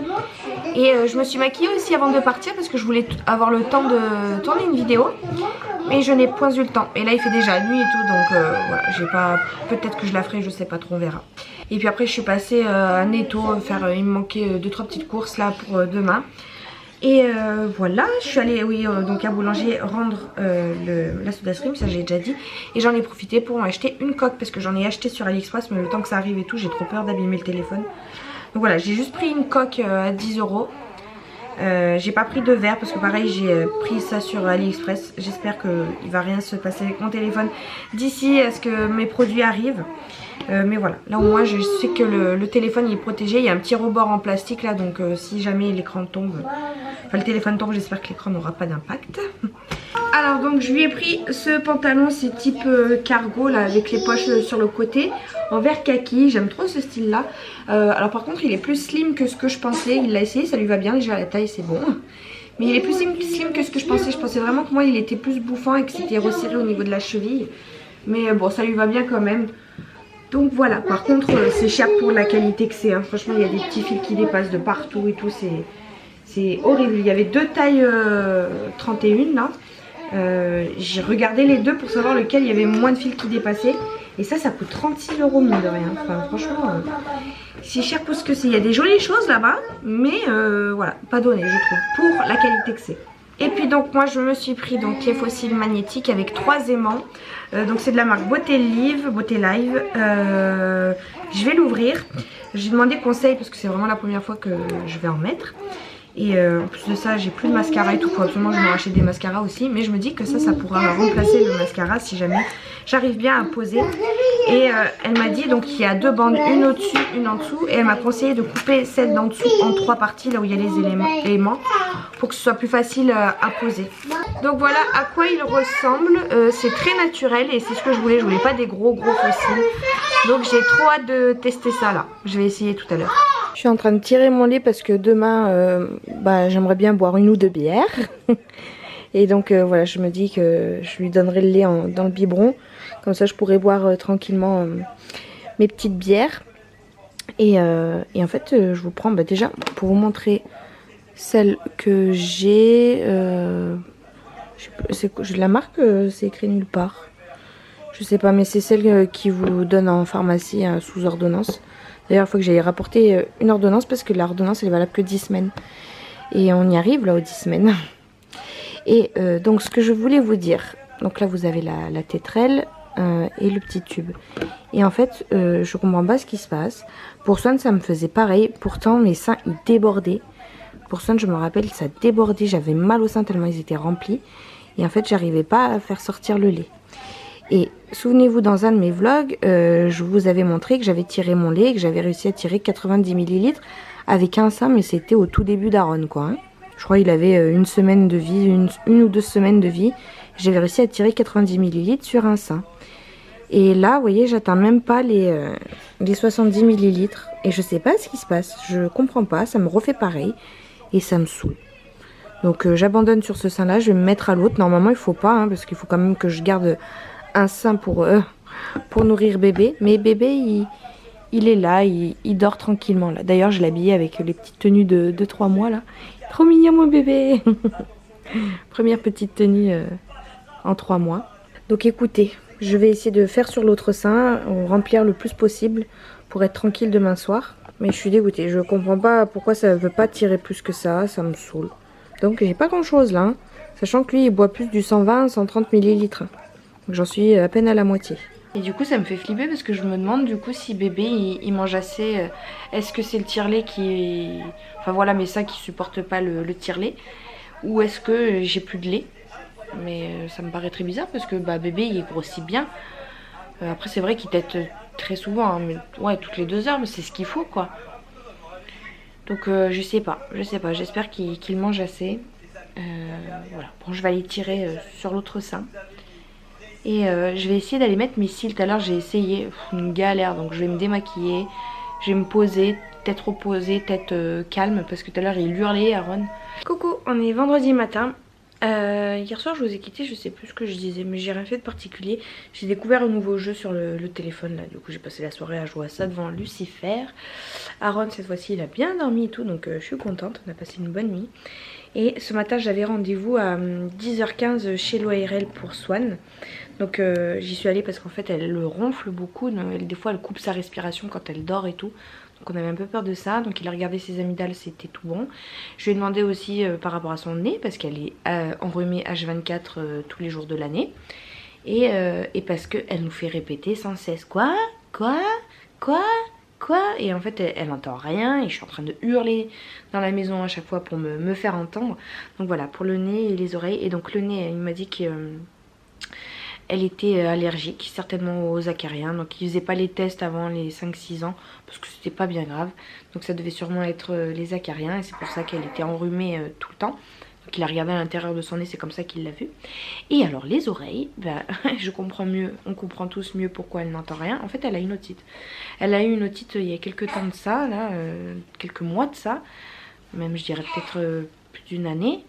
Et je me suis maquillée aussi avant de partir parce que je voulais avoir le temps de tourner une vidéo. Mais je n'ai point eu le temps. Et là il fait déjà nuit et tout, donc voilà, j'ai pas. Peut-être que je la ferai, je sais pas trop, on verra. Et puis après je suis passée à Netto il me manquait 2-3 petites courses là pour demain. Et voilà, je suis allée donc à Boulanger rendre la Soda Stream, ça j'ai déjà dit. Et j'en ai profité pour m'acheter une coque parce que j'en ai acheté sur AliExpress, mais le temps que ça arrive et tout, j'ai trop peur d'abîmer le téléphone. Donc voilà, j'ai juste pris une coque à 10 €. J'ai pas pris de verre parce que pareil j'ai pris ça sur AliExpress. J'espère qu'il va rien se passer avec mon téléphone d'ici à ce que mes produits arrivent. Mais voilà, là au moins je sais que le téléphone il est protégé. Il y a un petit rebord en plastique là, donc si jamais l'écran tombe, enfin le téléphone tombe, j'espère que l'écran n'aura pas d'impact. Alors donc je lui ai pris ce pantalon, c'est type cargo là, avec les poches sur le côté, en vert kaki. J'aime trop ce style là. Alors par contre il est plus slim que ce que je pensais. Il l'a essayé, ça lui va bien, déjà la taille c'est bon. Mais il est plus slim que ce que je pensais. Je pensais vraiment que moi il était plus bouffant et que c'était resserré au niveau de la cheville. Mais bon, ça lui va bien quand même. Donc voilà, par contre c'est cher pour la qualité que c'est, hein. Franchement il y a des petits fils qui dépassent de partout et tout, c'est horrible. Il y avait 2 tailles 31 là, j'ai regardé les deux pour savoir lequel il y avait moins de fils qui dépassaient. Et ça coûte 36 € mine de rien. Enfin franchement c'est cher pour ce que c'est. Il y a des jolies choses là-bas, mais voilà, pas donné je trouve, pour la qualité que c'est. Et puis donc moi je me suis pris donc les fossiles magnétiques avec 3 aimants. Donc c'est de la marque Beauté Live. Je vais l'ouvrir. J'ai demandé conseil parce que c'est vraiment la première fois que je vais en mettre. Et en plus de ça j'ai plus de mascara et tout. Faut absolument que je me rachète des mascaras aussi. Mais je me dis que ça pourra remplacer le mascara si jamais j'arrive bien à poser. Et elle m'a dit donc qu'il y a 2 bandes, une au-dessus, une en dessous. Et elle m'a conseillé de couper celle d'en dessous en 3 parties, là où il y a les éléments, pour que ce soit plus facile à poser. Donc voilà à quoi il ressemble. C'est très naturel et c'est ce que je voulais. Je voulais pas des gros fossiles. Donc j'ai trop hâte de tester ça là. Je vais essayer tout à l'heure. Je suis en train de tirer mon lait parce que demain j'aimerais bien boire 1 ou 2 bières. Et donc voilà, je me dis que je lui donnerai le lait dans le biberon. Comme ça je pourrais boire tranquillement mes petites bières. Et en fait je vous prends déjà pour vous montrer celle que j'ai. La marque c'est écrit nulle part. Je sais pas, mais c'est celle qui vous donne en pharmacie sous ordonnance. D'ailleurs il faut que j'aille rapporter une ordonnance parce que l'ordonnance elle est valable que 10 semaines. Et on y arrive là aux 10 semaines. Et donc ce que je voulais vous dire, donc là vous avez la tétrelle et le petit tube. Et en fait je comprends pas ce qui se passe. Pour Swan ça me faisait pareil, pourtant mes seins ils débordaient. Pour Swan je me rappelle ça débordait, j'avais mal aux seins tellement ils étaient remplis. Et en fait j'arrivais pas à faire sortir le lait. Et souvenez-vous, dans un de mes vlogs, je vous avais montré que j'avais tiré mon lait, que j'avais réussi à tirer 90 ml avec un sein, mais c'était au tout début d'Aaron, quoi. Hein. Je crois qu'il avait une semaine de vie, une ou 2 semaines de vie. J'avais réussi à tirer 90 ml sur un sein. Et là, vous voyez, j'atteins même pas les 70 ml. Et je sais pas ce qui se passe, je comprends pas, ça me refait pareil. Et ça me saoule. Donc j'abandonne sur ce sein là, je vais me mettre à l'autre. Normalement il faut pas, hein, parce qu'il faut quand même que je garde un sein pour nourrir bébé. Mais bébé il est là, il dort tranquillement là. D'ailleurs je l'ai habillé avec les petites tenues de 3 mois là. Trop mignon mon bébé. Première petite tenue en 3 mois. Donc écoutez, je vais essayer de faire sur l'autre sein, remplir le plus possible pour être tranquille demain soir. Mais je suis dégoûtée, je comprends pas pourquoi ça veut pas tirer plus que ça me saoule. Donc j'ai pas grand chose là, hein. Sachant que lui il boit plus du 120-130 ml. Donc j'en suis à peine à la moitié. Et du coup ça me fait flipper parce que je me demande du coup si bébé il mange assez. Est-ce que c'est le tire-lait qui... Enfin voilà, mes seins qui supportent pas le tire-lait. Ou est-ce que j'ai plus de lait. Mais ça me paraît très bizarre parce que bah, bébé il grossit bien. Après c'est vrai qu'il tète très souvent, hein, mais ouais toutes les 2 heures, mais c'est ce qu'il faut quoi. Donc je sais pas, j'espère qu'il mange assez. Voilà, bon je vais aller tirer sur l'autre sein. Et je vais essayer d'aller mettre mes cils. Tout à l'heure j'ai essayé, une galère, donc je vais me démaquiller. Je vais me poser, tête reposée, tête calme, parce que tout à l'heure il hurlait Aaron. Coucou, on est vendredi matin. Hier soir je vous ai quitté, je sais plus ce que je disais, mais j'ai rien fait de particulier. J'ai découvert un nouveau jeu sur le téléphone là, du coup j'ai passé la soirée à jouer à ça devant Lucifer. Aaron cette fois-ci il a bien dormi et tout, donc je suis contente, on a passé une bonne nuit. Et ce matin j'avais rendez-vous à 10h15 chez l'ORL pour Swan. Donc j'y suis allée parce qu'en fait elle le ronfle beaucoup, des fois elle coupe sa respiration quand elle dort et tout. Donc on avait un peu peur de ça, donc il a regardé ses amygdales, c'était tout bon. Je lui ai demandé aussi par rapport à son nez, parce qu'elle est enrhumée H24 tous les jours de l'année. Et parce qu'elle nous fait répéter sans cesse, quoi. Et en fait elle n'entend rien et je suis en train de hurler dans la maison à chaque fois pour me faire entendre. Donc voilà, pour le nez et les oreilles. Et donc le nez, il m'a dit que... elle était allergique, certainement aux acariens. Donc il faisait pas les tests avant les 5-6 ans parce que c'était pas bien grave. Donc ça devait sûrement être les acariens et c'est pour ça qu'elle était enrhumée tout le temps. Donc il a regardé à l'intérieur de son nez, c'est comme ça qu'il l'a vu. Et alors les oreilles, bah, je comprends mieux, on comprend tous mieux pourquoi elle n'entend rien. En fait elle a une otite. Elle a eu une otite il y a quelques temps de ça, là, quelques mois de ça. Même je dirais peut-être plus d'une année.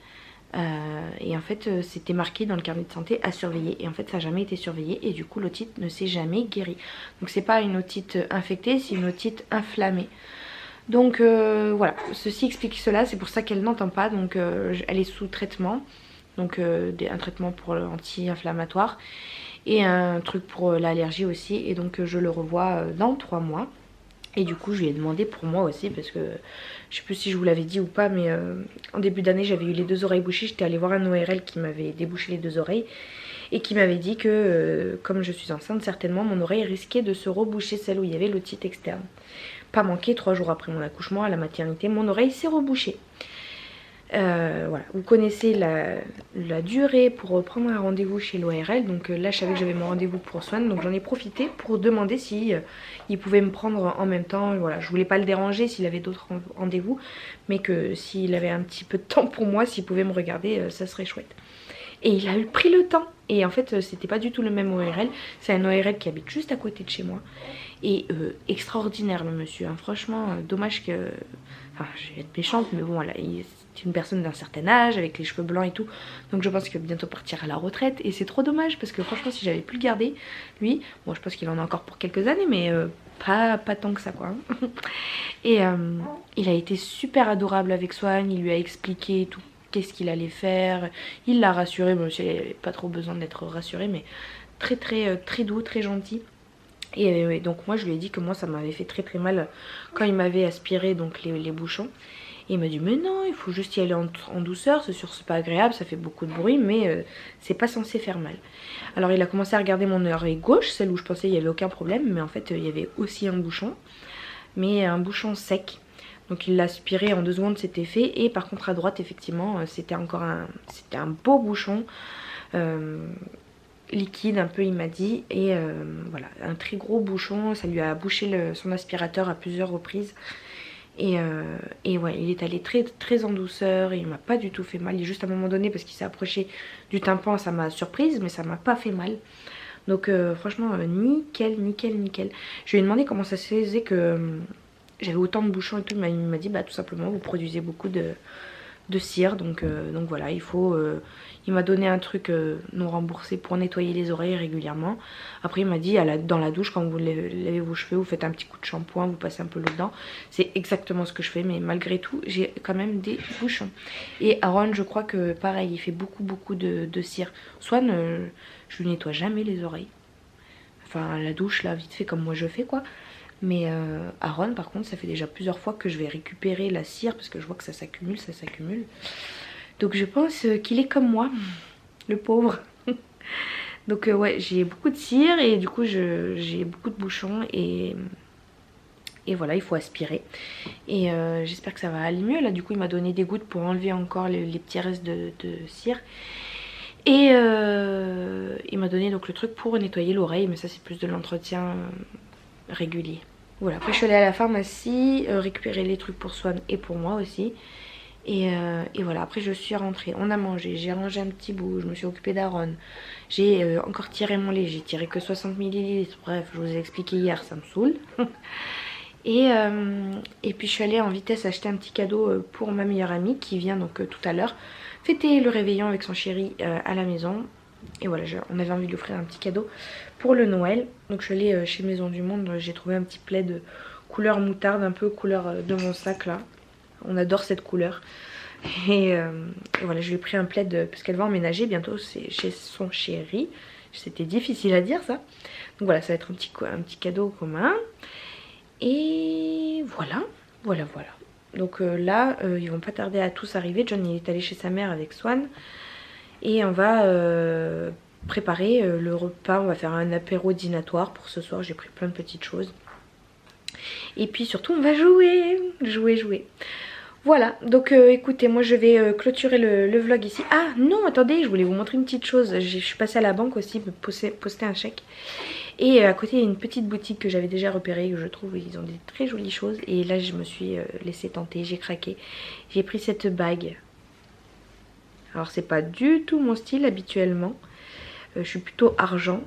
Et en fait c'était marqué dans le carnet de santé à surveiller et en fait ça n'a jamais été surveillé et du coup l'otite ne s'est jamais guérie. Donc c'est pas une otite infectée, c'est une otite inflammée. Donc voilà, ceci explique cela, c'est pour ça qu'elle n'entend pas. Donc elle est sous traitement, donc un traitement pour anti-inflammatoire et un truc pour l'allergie aussi. Et donc je le revois dans 3 mois. Et du coup je lui ai demandé pour moi aussi parce que je sais plus si je vous l'avais dit ou pas, mais en début d'année j'avais eu les 2 oreilles bouchées. J'étais allée voir un ORL qui m'avait débouché les 2 oreilles et qui m'avait dit que comme je suis enceinte, certainement mon oreille risquait de se reboucher, celle où il y avait l'otite externe. Pas manqué, 3 jours après mon accouchement à la maternité, mon oreille s'est rebouchée. Voilà, vous connaissez la durée pour prendre un rendez-vous chez l'ORL. Donc là je savais que j'avais mon rendez-vous pour Swan, donc j'en ai profité pour demander si il pouvait me prendre en même temps. Voilà, je voulais pas le déranger s'il avait d'autres rendez-vous, mais que s'il avait un petit peu de temps pour moi, s'il pouvait me regarder, ça serait chouette. Et il a pris le temps. Et en fait c'était pas du tout le même ORL. C'est un ORL qui habite juste à côté de chez moi. Et extraordinaire le monsieur, hein. Franchement dommage que... Enfin je vais être méchante, mais bon voilà, c'est une personne d'un certain âge avec les cheveux blancs et tout. Donc je pense qu'il va bientôt partir à la retraite. Et c'est trop dommage parce que franchement si j'avais pu le garder, lui, bon je pense qu'il en a encore pour quelques années, mais pas tant que ça quoi. Et il a été super adorable avec Swan, il lui a expliqué tout, qu'est-ce qu'il allait faire. Il l'a rassuré, même si elle n'avait pas trop besoin d'être rassurée, mais très doux, très gentil. Et donc moi je lui ai dit que moi ça m'avait fait très mal quand il m'avait aspiré donc les bouchons. Et il m'a dit mais non, il faut juste y aller en douceur, c'est sûr c'est pas agréable, ça fait beaucoup de bruit mais c'est pas censé faire mal. Alors il a commencé à regarder mon oreille gauche, celle où je pensais il n'y avait aucun problème, mais en fait il y avait aussi un bouchon, mais un bouchon sec. Donc il l'a aspiré en 2 secondes, c'était fait. Et par contre à droite effectivement c'était un beau bouchon. liquide un peu, il m'a dit. Et voilà, un très gros bouchon, ça lui a bouché son aspirateur à plusieurs reprises. Et ouais, il est allé très en douceur et il m'a pas du tout fait mal. Il est juste à un moment donné, parce qu'il s'est approché du tympan, ça m'a surprise, mais ça m'a pas fait mal. Donc franchement, nickel. Je lui ai demandé comment ça se faisait que j'avais autant de bouchons et tout. Il m'a dit, bah tout simplement, vous produisez beaucoup de cire. Donc voilà, il m'a donné un truc non remboursé pour nettoyer les oreilles régulièrement. Après il m'a dit dans la douche, quand vous lavez vos cheveux, vous faites un petit coup de shampoing, vous passez un peu l'eau dedans. C'est exactement ce que je fais, mais malgré tout j'ai quand même des bouchons. Et Aaron, je crois que pareil, il fait beaucoup de cire. Swan, je lui nettoie jamais les oreilles. Enfin la douche là, vite fait comme moi je fais quoi. Mais Aaron par contre, ça fait déjà plusieurs fois que je vais récupérer la cire parce que je vois que ça s'accumule. Donc je pense qu'il est comme moi, le pauvre. Donc ouais, j'ai beaucoup de cire et du coup j'ai beaucoup de bouchons et voilà, il faut aspirer. Et j'espère que ça va aller mieux. Là du coup il m'a donné des gouttes pour enlever encore les petits restes de cire. Et il m'a donné donc le truc pour nettoyer l'oreille, mais ça c'est plus de l'entretien régulier. Voilà, après je suis allée à la pharmacie récupérer les trucs pour Swan et pour moi aussi. Et voilà, après je suis rentrée, on a mangé, j'ai rangé un petit bout, je me suis occupée d'Aaron. J'ai encore tiré mon lait, j'ai tiré que 60 ml, bref, je vous ai expliqué hier, ça me saoule. Et puis je suis allée en vitesse acheter un petit cadeau pour ma meilleure amie qui vient donc tout à l'heure fêter le réveillon avec son chéri à la maison. Et voilà, on avait envie de lui offrir un petit cadeau pour le Noël. Donc je suis allée chez Maison du Monde, j'ai trouvé un petit plaid couleur moutarde, un peu couleur de mon sac là. On adore cette couleur. Et voilà, je lui ai pris un plaid parce qu'elle va emménager bientôt chez son chéri. C'était difficile à dire ça. Donc voilà, ça va être un petit cadeau commun. Et voilà. Donc là, ils vont pas tarder à tous arriver. John il est allé chez sa mère avec Swan. Et on va préparer le repas. On va faire un apéro dînatoire pour ce soir. J'ai pris plein de petites choses. Et puis surtout, on va jouer. Voilà, donc écoutez, moi je vais clôturer le vlog ici. Ah non, attendez, je voulais vous montrer une petite chose. Je suis passée à la banque aussi, me poster un chèque. Et à côté, il y a une petite boutique que j'avais déjà repérée, que je trouve ils ont des très jolies choses. Et là, je me suis laissée tenter, j'ai craqué. J'ai pris cette bague. Alors, c'est pas du tout mon style habituellement. Je suis plutôt argent.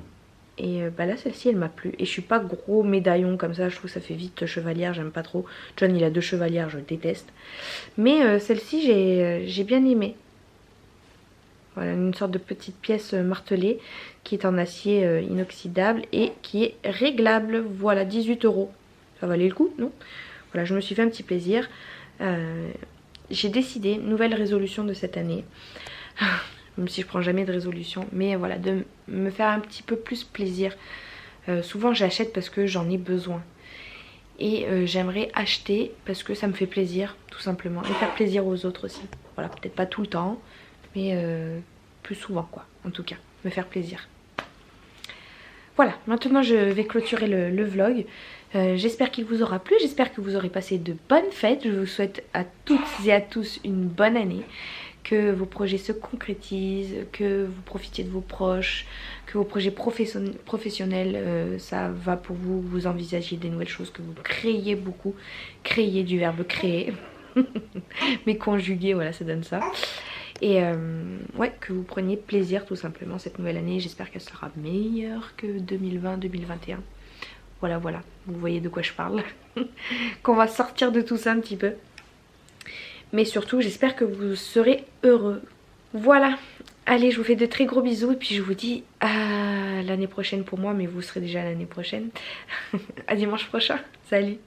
Et bah là celle-ci elle m'a plu. Et je suis pas gros médaillon comme ça, je trouve que ça fait vite chevalière, j'aime pas trop. John il a 2 chevalières, je déteste. Mais celle-ci j'ai bien aimé. Voilà, une sorte de petite pièce martelée qui est en acier inoxydable et qui est réglable. Voilà, 18 €. Ça valait le coup, non? Voilà, je me suis fait un petit plaisir. J'ai décidé, nouvelle résolution de cette année. Même si je prends jamais de résolution, mais voilà, de me faire un petit peu plus plaisir. Souvent j'achète parce que j'en ai besoin. Et j'aimerais acheter parce que ça me fait plaisir, tout simplement. Et faire plaisir aux autres aussi. Voilà, peut-être pas tout le temps, mais plus souvent quoi, en tout cas, me faire plaisir. Voilà, maintenant je vais clôturer le vlog. J'espère qu'il vous aura plu, j'espère que vous aurez passé de bonnes fêtes. Je vous souhaite à toutes et à tous une bonne année. Que vos projets se concrétisent, que vous profitiez de vos proches, que vos projets professionnels, ça va pour vous, vous envisagiez des nouvelles choses, que vous créez beaucoup, créer du verbe créer, mais conjugué, voilà, ça donne ça. Et ouais, que vous preniez plaisir tout simplement cette nouvelle année. J'espère qu'elle sera meilleure que 2020-2021. Voilà, vous voyez de quoi je parle. Qu'on va sortir de tout ça un petit peu. Mais surtout, j'espère que vous serez heureux. Voilà. Allez, je vous fais de très gros bisous. Et puis je vous dis à l'année prochaine pour moi. Mais vous serez déjà l'année prochaine. À dimanche prochain. Salut.